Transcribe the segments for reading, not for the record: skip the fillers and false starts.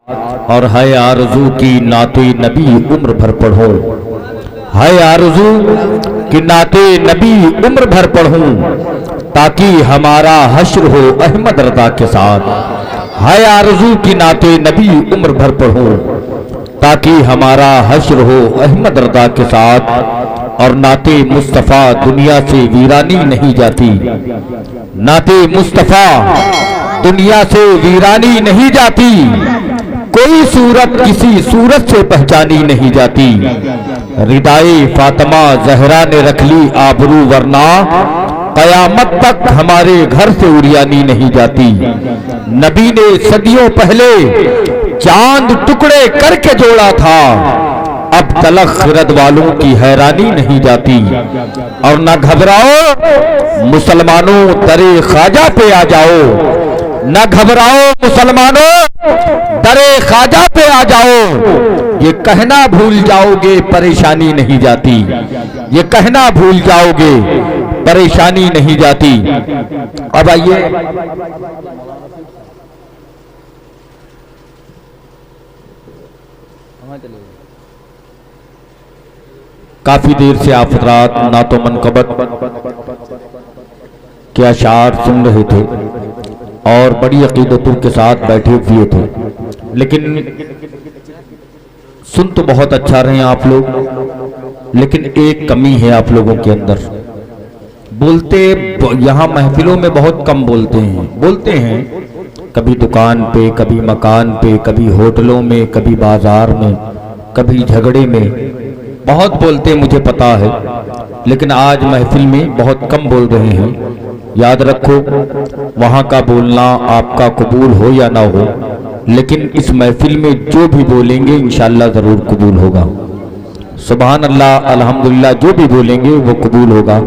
اور ہے آرزو کی نعت نبی عمر بھر پڑھوں، ہے آرزو کہ نعت نبی عمر بھر پڑھوں تاکہ ہمارا حشر ہو احمد رضا کے ساتھ، ہے آرزو کی نعت نبی عمر بھر پڑھوں تاکہ ہمارا حشر ہو احمد رضا کے ساتھ، اور نعت مصطفیٰ دنیا سے ویرانی نہیں جاتی، نعت مصطفیٰ دنیا سے ویرانی نہیں جاتی، کوئی صورت کسی صورت سے پہچانی نہیں جاتی، ردائے فاطمہ زہرا نے رکھ لی آبرو ورنہ قیامت تک ہمارے گھر سے اڑیانی نہیں جاتی، نبی نے صدیوں پہلے چاند ٹکڑے کر کے جوڑا تھا، اب تلخ خرد والوں کی حیرانی نہیں جاتی، اور نہ گھبراؤ مسلمانوں درے خواجہ پہ آ جاؤ، نہ گھبراؤ مسلمانوں درے خواجہ پہ آ جاؤ، یہ کہنا بھول جاؤ گے پریشانی نہیں جاتی، یہ کہنا بھول جاؤ گے پریشانی نہیں جاتی۔ اب آئیے کافی دیر سے آپ حضرات نعت و منقبت کے اشعار سن رہے تھے اور بڑی عقیدتوں کے ساتھ بیٹھے ہوئے تھے، لیکن سن تو بہت اچھا رہے ہیں آپ لوگ، لیکن ایک کمی ہے آپ لوگوں کے اندر، بولتے یہاں محفلوں میں بہت کم بولتے ہیں، کبھی دکان پہ، کبھی مکان پہ، کبھی ہوٹلوں میں، کبھی بازار میں، کبھی جھگڑے میں بہت بولتے ہیں، مجھے پتا ہے، لیکن آج محفل میں بہت کم بول رہے ہیں۔ یاد رکھو وہاں کا بولنا آپ کا قبول ہو یا نہ ہو، لیکن اس محفل میں جو بھی بولیں گے انشاءاللہ ضرور قبول ہوگا، سبحان اللہ الحمدللہ، جو بھی بولیں گے وہ قبول ہوگا۔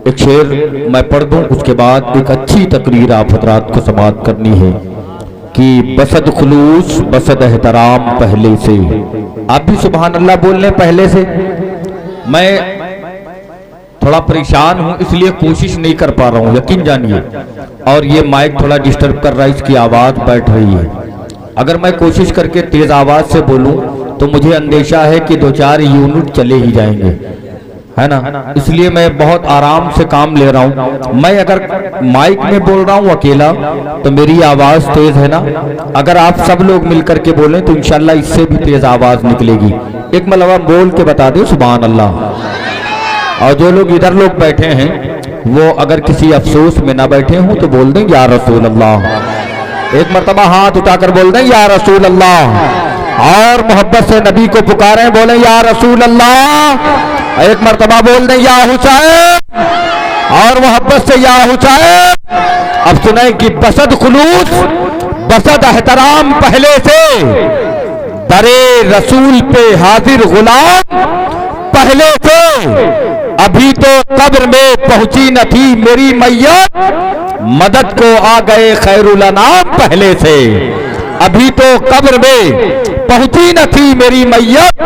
ایک شعر میں پڑھ دوں، اس کے بعد ایک اچھی تقریر آپ حضرات کو سماعت کرنی ہے کہ بسد خلوص بسد احترام پہلے سے، آپ بھی سبحان اللہ بول لیں پہلے سے۔ میں تھوڑا پریشان ہوں اس لیے کوشش نہیں کر پا رہا ہوں، یقین جانیے، اور یہ مائک تھوڑا ڈسٹرب کر رہا ہے، اس کی آواز بیٹھ رہی ہے، اگر میں کوشش کر کے تیز آواز سے بولوں تو مجھے اندیشہ ہے کہ 2-4 یونٹ چلے ہی جائیں گے، ہے نا، اس لیے میں بہت آرام سے کام لے رہا ہوں۔ میں اگر مائک میں بول رہا ہوں اکیلا تو میری آواز تیز ہے نا، اگر آپ سب لوگ مل کر کے بولیں تو انشاءاللہ اس سے بھی تیز آواز نکلے گی۔ ایک مرتبہ بول کے بتا دیں سبحان اللہ، اور جو لوگ ادھر لوگ بیٹھے ہیں وہ اگر کسی افسوس میں نہ بیٹھے ہوں تو بول دیں یا رسول اللہ، ایک مرتبہ ہاتھ اٹھا کر بول دیں یا رسول اللہ، اور محبت سے نبی کو پکاریں، بولیں یا رسول اللہ، ایک مرتبہ بول دیں یا حسین، اور محبت سے یا حسین۔ اب سنیں کہ بسد خلوص بسد احترام پہلے سے، درے رسول پہ حاضر غلام پہلے سے، ابھی تو قبر میں پہنچی نہ تھی میری میت، مدد کو آ گئے خیر الانام پہلے سے، ابھی تو قبر میں پہنچی نہ تھی میری میت،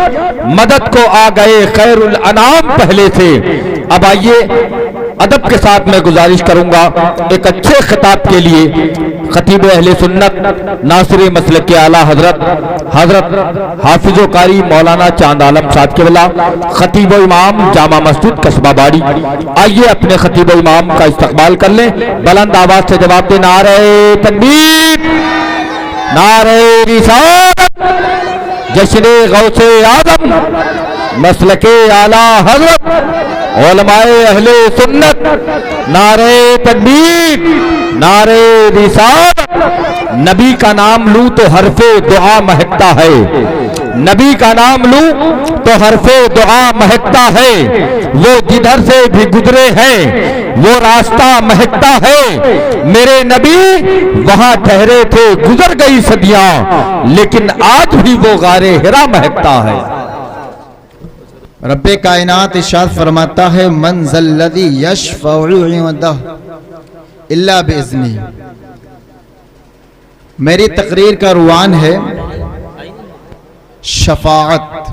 مدد کو آ گئے خیر الانام پہلے سے۔ اب آئیے ادب کے ساتھ میں گزارش کروں گا ایک اچھے خطاب کے لیے خطیب اہل سنت ناصر مسلک کے اعلیٰ حضرت حافظ و قاری مولانا چاند عالم صاحب قبلہ، خطیب و امام جامع مسجد قصبہ باڑی، آئیے اپنے خطیب و امام کا استقبال کر لیں، بلند آواز سے جواب دیں نعرہ تکبیر، نعرہ رسالت، جشن غوث اعظم، مسلک اعلیٰ حضرت، علماء اہل سنت، نعرہ تکبیر، نعرہ رسالت۔ نبی کا نام لوں تو حرف دعا مہکتا ہے، نبی کا نام لوں تو حرف دعا مہکتا ہے، وہ جدھر سے بھی گزرے ہیں وہ راستہ مہکتا ہے، میرے نبی وہاں ٹھہرے تھے گزر گئی صدیاں، لیکن آج بھی وہ غار حرا مہکتا ہے۔ رب کائنات ارشاد فرماتا ہے من ذا الذی یشفع عنده الا باذنہ۔ میری تقریر کا عنوان ہے شفاعت،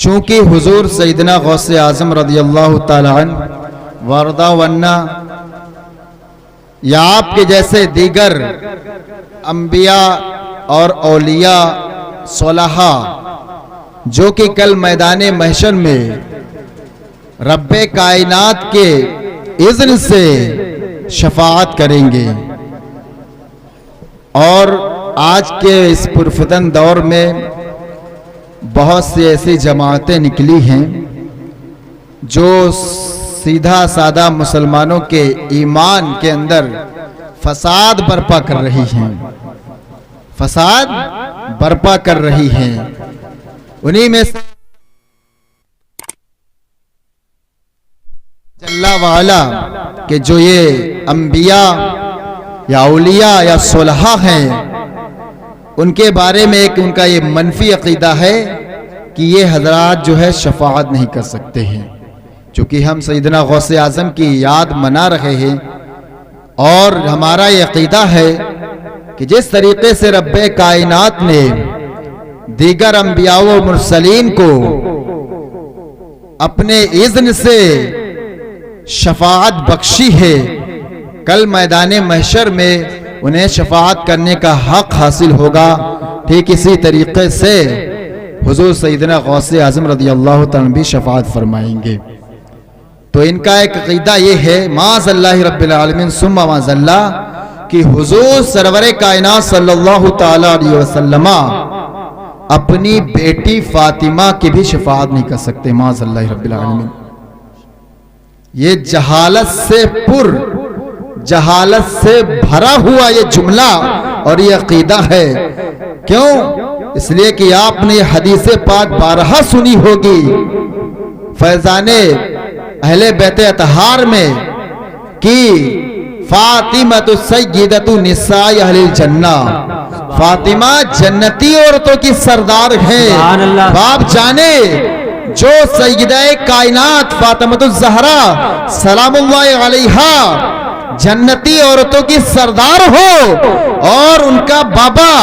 چونکہ حضور سیدنا غوث اعظم رضی اللہ تعالی عنہ وارضا ونا یا آپ کے جیسے دیگر انبیاء اور اولیاء صلحاء جو کہ کل میدان محشر میں رب کائنات کے اذن سے شفاعت کریں گے. اور آج کے اس پرفتن دور میں بہت سی ایسی جماعتیں نکلی ہیں جو سیدھا سادہ مسلمانوں کے ایمان کے اندر فساد برپا کر رہی ہیں، فساد برپا کر رہی ہیں. انہی میں سے اللہ وعلا کہ جو یہ انبیاء یا اولیاء یا صلحاء ہیں، ان کے بارے میں ایک ان کا یہ منفی عقیدہ ہے کہ یہ حضرات جو ہے شفاعت نہیں کر سکتے ہیں. چونکہ ہم سیدنا غوث اعظم کی یاد منا رہے ہیں اور ہمارا یہ عقیدہ ہے کہ جس طریقے سے رب کائنات نے دیگر انبیاء و مرسلین کو اپنے اذن سے شفاعت بخشی ہے، کل میدان محشر میں انہیں شفاعت کرنے کا حق حاصل ہوگا. ٹھیک اسی طریقے سے حضور سیدنا غوث اعظم رضی اللہ تعالیٰ بھی شفاعت فرمائیں گے. تو ان کا ایک عقیدہ یہ ہے معاذ اللہ رب العالمین ثم معاذ اللہ کہ حضور سرور کائنات صلی اللہ تعالی علیہ وسلم اپنی بیٹی فاطمہ کی بھی شفاعت نہیں کر سکتے معاذ اللہ رب العالمین. یہ جہالت سے بھرا ہوا یہ جملہ اور یہ عقیدہ ہے. کیوں؟ اس لیے کہ آپ نے حدیث پاک بارہا سنی ہوگی فیضان اہل بیت اطہار میں کہ فاطمہ سیدۃ نساء اہل الجنہ، فاطمہ جنتی عورتوں کی سردار ہیں. آپ جانے جو سیدہ کائنات فاطمہ الزہرا سلام اللہ علیہا جنتی عورتوں کی سردار ہو اور ان کا بابا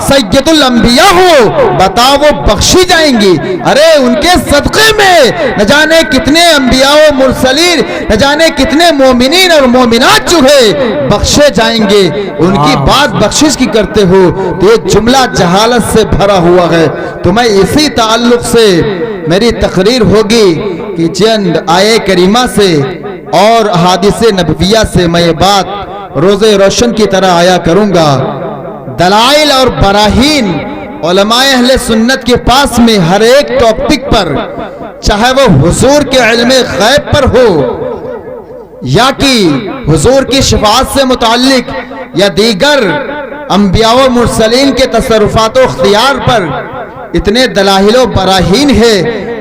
سید الانبیاء ہو، بتاؤ وہ بخشی جائیں گی؟ ارے ان کے صدقے میں نہ جانے کتنے انبیاء و مرسلین، نہ جانے کتنے مومنین اور مومنات جو ہے بخشے جائیں گے. ان کی بات بخشش کی کرتے ہو تو یہ جملہ جہالت سے بھرا ہوا ہے. تو میں اسی تعلق سے میری تقریر ہوگی کہ چند آیے کریمہ سے اور احادیث نبویہ سے میں یہ بات روز روشن کی طرح آیا کروں گا. دلائل اور براہین علماء اہل سنت کے پاس میں ہر ایک ٹاپک پر، چاہے وہ حضور کے علم غیب پر ہو یا کہ حضور کی شفاعت سے متعلق یا دیگر انبیاء و مرسلین کے تصرفات و اختیار پر، اتنے دلائل و براہین ہے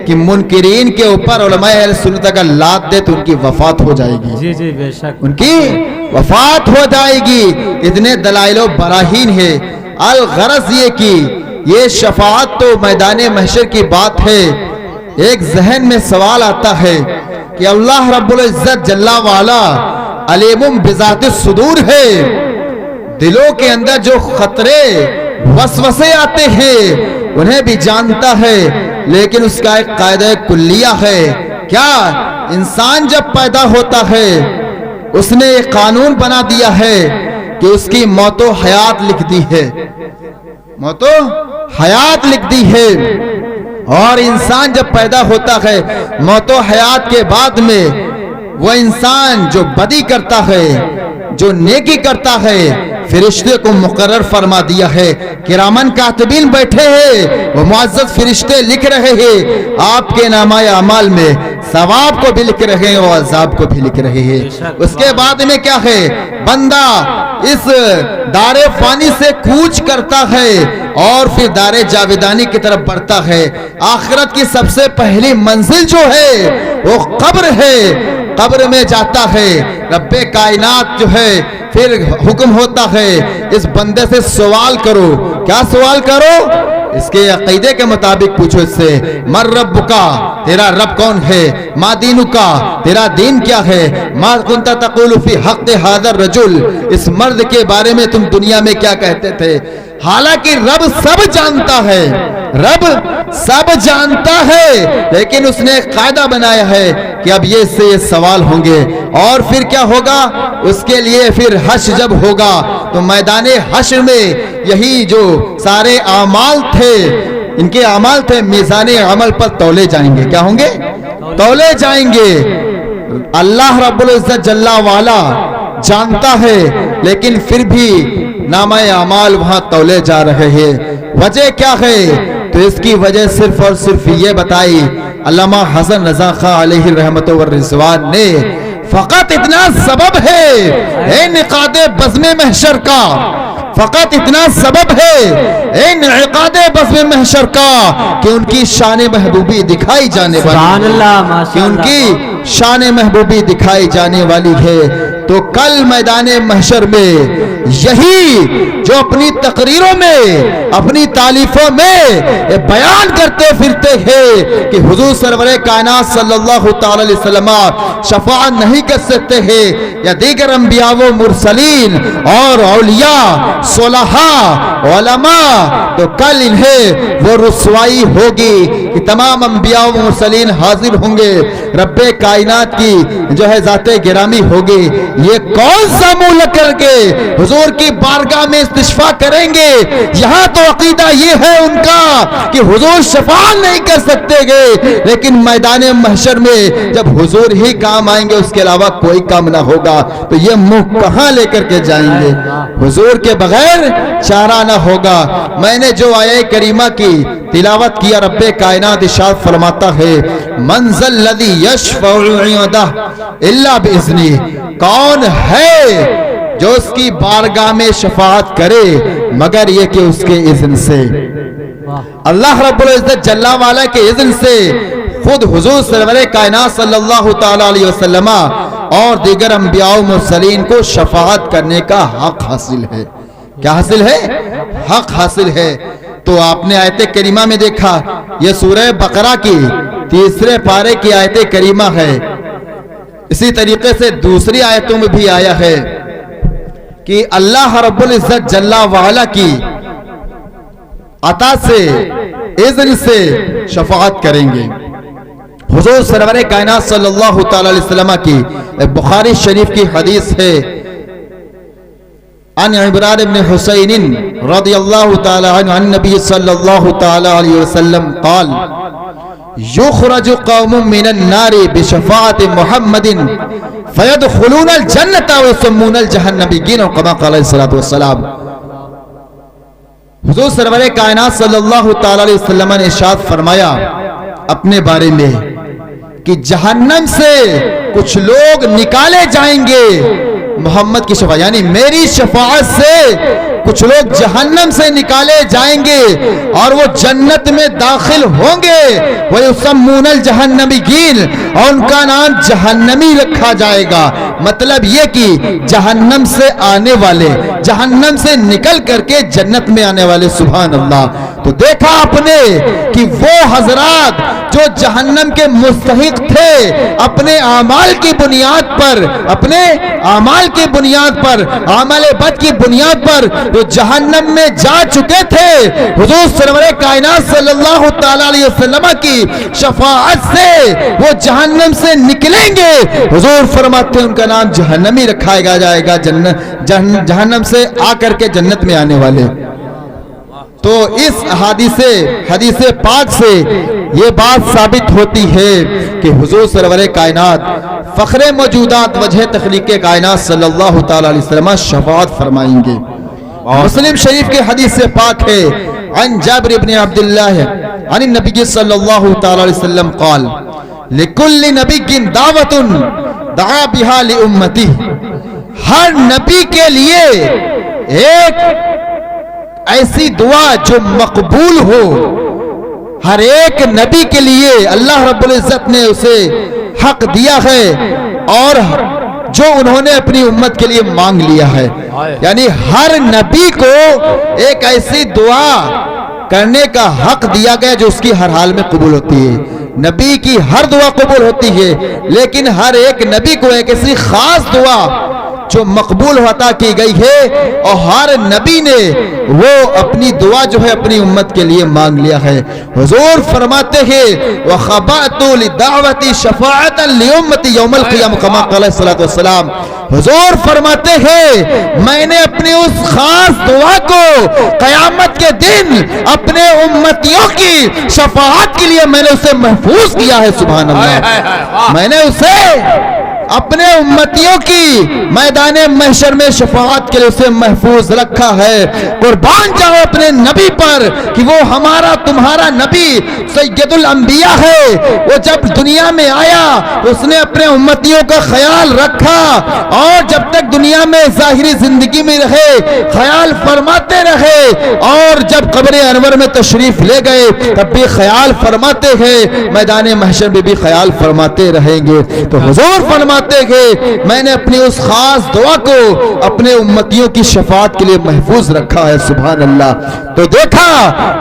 کہ منکرین کے اوپر علماء اہل سنت اگر لات دے تو ان کی وفات ہو جائے گی. جی بے شک ان کی وفات ہو جائے گی. اتنے دلائل و براہین ہے. الغرض یہ کہ یہ شفاعت تو میدان محشر کی بات ہے. ایک ذہن میں سوال آتا ہے کہ اللہ رب العزت جل وعلا علیم بذات الصدور ہے. دلوں کے اندر جو خطرے وسوسے آتے ہیں انہیں بھی جانتا ہے، لیکن اس کا ایک قاعدہ کلیہ ہے. کیا؟ انسان جب پیدا ہوتا ہے اس نے ایک قانون بنا دیا ہے کہ اس کی موت و حیات لکھ دی ہے، موت و حیات لکھ دی ہے. اور انسان جب پیدا ہوتا ہے موت و حیات کے بعد میں وہ انسان جو بدی کرتا ہے، جو نیکی کرتا ہے، فرشتے کو مقرر فرما دیا ہے. کرامن کاتبین بیٹھے ہیں، وہ معزز فرشتے لکھ رہے ہیں آپ کے نامہ اعمال میں، ثواب کو بھی لکھ رہے ہیں اور عذاب کو بھی لکھ رہے ہیں. اس کے بعد میں کیا ہے؟ بندہ اس دار فانی سے کوچ کرتا ہے اور پھر دار جاویدانی کی طرف بڑھتا ہے. آخرت کی سب سے پہلی منزل جو ہے وہ قبر ہے. قبر میں جاتا ہے، رب کائنات جو ہے پھر حکم ہوتا ہے اس بندے سے سوال کرو. کیا سوال کرو؟ اس کے عقیدے کے مطابق پوچھو اس سے، مر رب کا، تیرا رب کون ہے؟ ما دینو کا، تیرا دین کیا ہے؟ ما کنت تقول فی حق هذا الرجل، اس مرد کے بارے میں تم دنیا میں کیا کہتے تھے؟ حالانکہ رب سب جانتا ہے، رب سب جانتا ہے، لیکن اس نے ایک قاعدہ بنایا ہے کہ اب یہ سے یہ سوال ہوں گے، اور پھر کیا ہوگا؟ اس کے لیے پھر حشر جب ہوگا تو میدان حشر میں یہی جو سارے اعمال تھے، ان کے اعمال تھے، میزان عمل پر تولے جائیں گے۔ کیا ہوں گے؟ تولے جائیں گے۔ اللہ رب العزت جل وعلا جانتا ہے، لیکن پھر بھی نامہ اعمال وہاں تولے جا رہے ہیں۔ وجہ کیا ہے؟ تو اس کی وجہ صرف اور صرف یہ بتائی علامہ حسن رضا خاں علیہ رحمت و رضوان نے، فقط اتنا سبب ہے انعقاد بزم محشر کا، فقط اتنا سبب ہے انعقاد بزم محشر کا کہ ان کی شان محبوبی دکھائی جانے والی ہے، کہ ان کی شان محبوبی دکھائی جانے والی ہے۔ تو کل میدان محشر میں یہی جو اپنی تقریروں میں، اپنی تالیفوں میں بیان کرتے پھرتے ہیں کہ حضور سرور کائنات صلی اللہ تعالی علیہ وسلم شفاعت نہیں کر سکتے ہیں، یا دیگر انبیاء و مرسلین اور اولیاء صلحاء علماء، تو کل انہیں وہ رسوائی ہوگی کہ تمام انبیاء و مرسلین حاضر ہوں گے، رب کائنات کی جو ہے ذات گرامی ہوگی، یہ کون سا منہ کر کے حضور کی بارگاہ میں استشفاء کریں گے؟ یہاں تو عقیدہ یہ ہے ان کا کہ حضور شفاعت نہیں کر سکتے گے، لیکن میدان محشر میں جب حضور ہی کام آئیں گے اس کے علاوہ کوئی کام نہ ہوگا، تو یہ منہ کہاں لے کر کے جائیں گے؟ حضور کے بغیر چارہ نہ ہوگا۔ میں نے جو آیہ کریمہ کی تلاوت کیا، رب کائنات ارشاد فرماتا ہے من ذا الذی یشفع عنده الا باذنہ، کون ہے جو اس کی بارگاہ میں شفاعت کرے مگر یہ کہ اس کے اذن سے؟ اللہ رب العزت جل وعلا کے اذن سے خود حضور سرور کائنات صلی اللہ تعالی علیہ وسلم اور دیگر انبیاء و مرسلین کو شفاعت کرنے کا حق حاصل ہے۔ کیا حاصل ہے؟ حق حاصل ہے۔ تو آپ نے آیت کریمہ میں دیکھا، یہ سورہ بقرہ کی 3 پارے کی آیت کریمہ ہے۔ اسی طریقے سے دوسری آیتوں میں بھی آیا ہے کہ اللہ رب العزت جل وعلا کی عطا سے، اذن سے شفاعت کریں گے۔ حضور سرور کائنات صلی اللہ تعالی علیہ وسلم کی بخاری شریف کی حدیث ہے، عن عمران بن حسین رضی اللہ تعالی عنہ عن نبی صلی اللہ تعالی علیہ وسلم قال یخرج قوم من النار بشفاعت محمد فیدخلون الجنت ویسمون الجہنمیین، کما قال علیہ الصلوۃ والسلام۔ حضور سرور کائنات صلی اللہ تعالی علیہ وسلم نے ارشاد فرمایا اپنے بارے میں کہ جہنم سے کچھ لوگ نکالے جائیں گے محمد کی شفاعت، یعنی میری شفاعت سے کچھ لوگ جہنم سے نکالے جائیں گے اور وہ جنت میں داخل ہوں گے، وَيُسَمُّونَ الْجَهَنَّمِيِّينَ، اور ان کا نام جہنمی رکھا جائے گا۔ مطلب یہ کہ جہنم سے آنے والے، جہنم سے نکل کر کے جنت میں آنے والے، سبحان اللہ۔ تو دیکھا آپ نے کہ وہ حضرات جو جہنم کے مستحق تھے، اپنے اعمال کی بنیاد پر، اپنے اعمال کی بنیاد پر، عمل بد کی بنیاد پر جو جہنم میں جا چکے تھے، حضور سرور کائنات صلی اللہ تعالی علیہ وسلم کی شفاعت سے وہ جہنم سے نکلیں گے۔ حضور فرماتے ہیں ان کا نام جہنمی رکھا جائے گا، جہنم سے آ کر کے جنت میں آنے والے۔ تو اس حدیث پاک سے یہ بات ثابت ہوتی ہے کہ حضور سرور کائنات فخر موجودات وجہ تخلیق کائنات صلی اللہ تعالی علیہ وسلم شفاعت فرمائیں گے۔ مسلم شریف کے حدیث سے پاک ہے، عن جابر بن عبداللہ عن النبی صلی اللہ تعالی علیہ وسلم قال لکل نبی دعوت دعا بها لامتی، ہر نبی کے لیے ایک ایسی دعا جو مقبول ہو، ہر ایک نبی کے لیے اللہ رب العزت نے اسے حق دیا ہے اور جو انہوں نے اپنی امت کے لیے مانگ لیا ہے، یعنی ہر نبی کو ایک ایسی دعا کرنے کا حق دیا گیا جو اس کی ہر حال میں قبول ہوتی ہے۔ نبی کی ہر دعا قبول ہوتی ہے، لیکن ہر ایک نبی کو ایک ایسی خاص دعا جو مقبول عطا کی گئی ہے، اور ہر نبی نے وہ اپنی دعا جو ہے اپنی امت کے لیے مانگ لیا ہے۔ حضور فرماتے ہیں وَخَبَأْتُ لِدَعْوَتِ شَفَاعَةً لِأُمَّتِ يَوْمَ الْقِيَامَةِ كَمَا قَالَ الصَّلَاةُ وَالسَّلَامُ۔ حضور فرماتے ہیں میں نے اپنی اس خاص دعا کو قیامت کے دن اپنے امتیوں کی شفاعت کے لیے میں نے اسے محفوظ کیا ہے۔ سبحان اللہ، میں نے اسے اپنے امتیوں کی میدان محشر میں شفاعت کے لیے اسے محفوظ رکھا ہے۔ قربان جاؤ اپنے نبی پر کہ وہ ہمارا تمہارا نبی سید الانبیاء ہے۔ وہ جب دنیا میں آیا اس نے اپنے امتیوں کا خیال رکھا، اور جب تک دنیا میں ظاہری زندگی میں رہے خیال فرماتے رہے، اور جب قبر انور میں تشریف لے گئے تب بھی خیال فرماتے ہیں، میدان محشر میں بھی خیال فرماتے رہیں گے۔ تو حضور فرماتے ہیں میں نے اپنی اس خاص دعا کو اپنے امتیوں کی شفاعت کے لیے محفوظ رکھا ہے۔ سبحان اللہ۔ تو دیکھا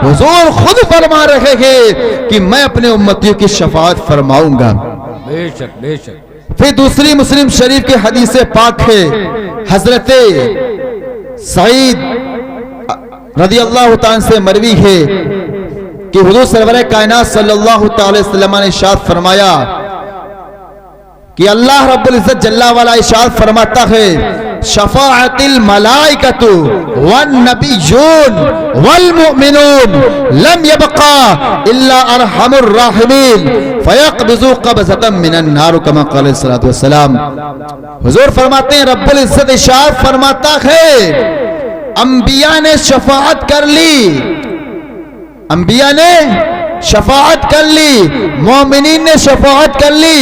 حضور خود فرما رہے ہیں کہ میں اپنے امتیوں کی شفاعت فرماؤں گا۔ بے شک بے شک۔ پھر دوسری مسلم شریف کی حدیث پاک ہے، حضرت سعید رضی اللہ تعالیٰ سے مروی ہے کہ حضور سرور کائنات صلی اللہ تعالی وسلم نے ارشاد فرمایا کہ اللہ رب العزت جل والا ارشاد فرماتا ہے شفاعت الملائکۃ والنبیون والمؤمنون لم يبقى الا ارحم الراحمین فيقبض قبضة من النار كما قال الصلاة والسلام۔ حضور فرماتے ہیں رب العزت ارشاد فرماتا ہے انبیاء نے شفاعت کر لی، انبیاء نے شفاعت کر لی، مومنین نے شفاعت کر لی،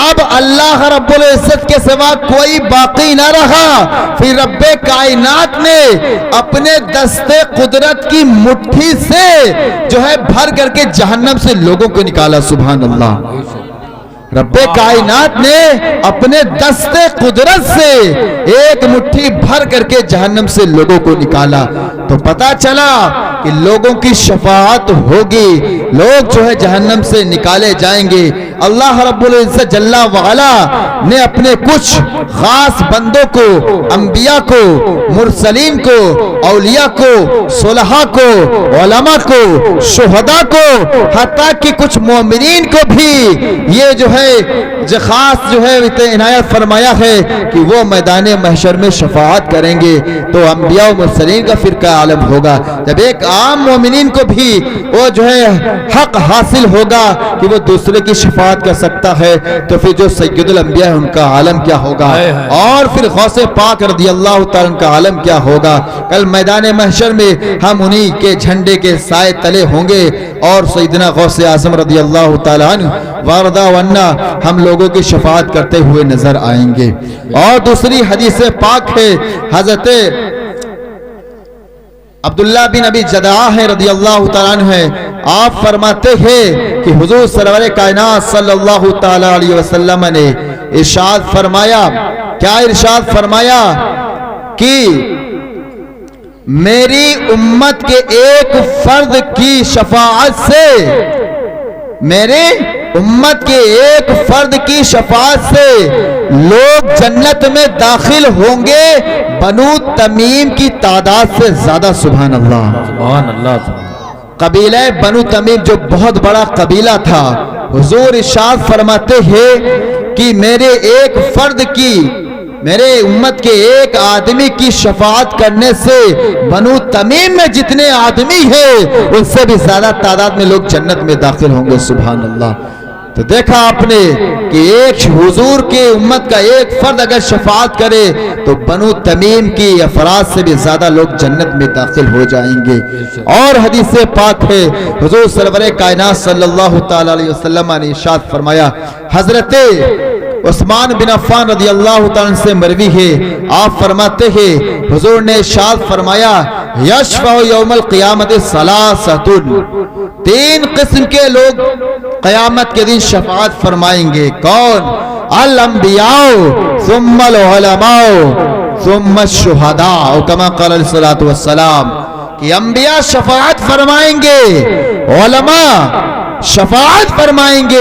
اب اللہ رب العزت کے سوا کوئی باقی نہ رہا۔ پھر رب کائنات نے اپنے دست قدرت کی مٹھی سے جو ہے بھر کر کے جہنم سے لوگوں کو نکالا۔ سبحان اللہ۔ رب کائنات نے اپنے دست قدرت سے ایک مٹھی بھر کر کے جہنم سے لوگوں کو نکالا۔ تو پتا چلا کہ لوگوں کی شفاعت ہوگی، لوگ جو ہے جہنم سے نکالے جائیں گے۔ اللہ رب العزت جل وعلا نے اپنے کچھ خاص بندوں کو، انبیاء کو، مرسلین کو، اولیاء کو، صلحاء کو، علماء کو، شہداء کو، حتیٰ کہ کچھ مومنین کو بھی یہ جو ہے خاص جو ہے عنایت فرمایا ہے کہ وہ میدان محشر میں شفاعت کریں گے۔ تو انبیاء و مرسلین کا فرقہ عالم ہوگا۔ جب ایک عام مومنین کو بھی وہ جو ہے حق حاصل ہوگا کہ وہ دوسرے کی شفاعت کر سکتا ہے، تو پھر جو سید الانبیاء ہے ان کا عالم کیا ہوگا، اور پھر غوث پاک رضی اللہ تعالیٰ کا عالم کیا ہوگا۔ کل میدان محشر میں ہم انہی کے جھنڈے کے سائے تلے ہوں گے، اور سیدنا غوث اعظم رضی اللہ تعالیٰ عنہ وارضا ونا ہم لوگوں کی شفاعت کرتے ہوئے نظر آئیں گے۔ اور دوسری حدیث پاک ہے حضرت عبداللہ بن ابی جدعہ رضی اللہ تعالیٰ عنہ ہے، آپ فرماتے ہیں کہ حضور سرور کائنات صلی اللہ تعالیٰ علیہ وسلم نے ارشاد فرمایا، کیا ارشاد فرمایا کہ میری امت کے ایک فرد کی شفاعت سے، میرے امت کے ایک فرد کی شفاعت سے لوگ جنت میں داخل ہوں گے بنو تمیم کی تعداد سے زیادہ۔ سبحان اللہ۔ سبحان اللہ۔ قبیلہ بنو تمیم جو بہت بڑا قبیلہ تھا، حضور ارشاد فرماتے ہیں کہ میرے ایک فرد کی، میرے امت کے ایک آدمی کی شفاعت کرنے سے بنو تمیم میں جتنے آدمی ہیں ان سے بھی زیادہ تعداد میں لوگ جنت میں داخل ہوں گے۔ سبحان اللہ۔ تو دیکھا آپ نے کہ ایک حضور کے امت کا ایک فرد اگر شفاعت کرے تو بنو تمیم کی افراد سے بھی زیادہ لوگ جنت میں داخل ہو جائیں گے۔ اور حدیث پاک ہے حضور سرور کائنات صلی اللہ تعالی علیہ وسلم نے ارشاد فرمایا، حضرت عثمان بن عفان رضی اللہ تعالیٰ سے مروی ہے، آپ فرماتے ہیں حضور نے ارشاد فرمایا یشفع یوم القیامت ثلاثۃ، تین قسم کے لوگ قیامت کے دن شفاعت فرمائیں گے۔ کون؟ الانبیاء ثم العلماء ثم الشہداء، کما قال علیہ الصلوۃ والسلام، کہ انبیاء شفاعت فرمائیں گے، علماء شفاعت فرمائیں گے،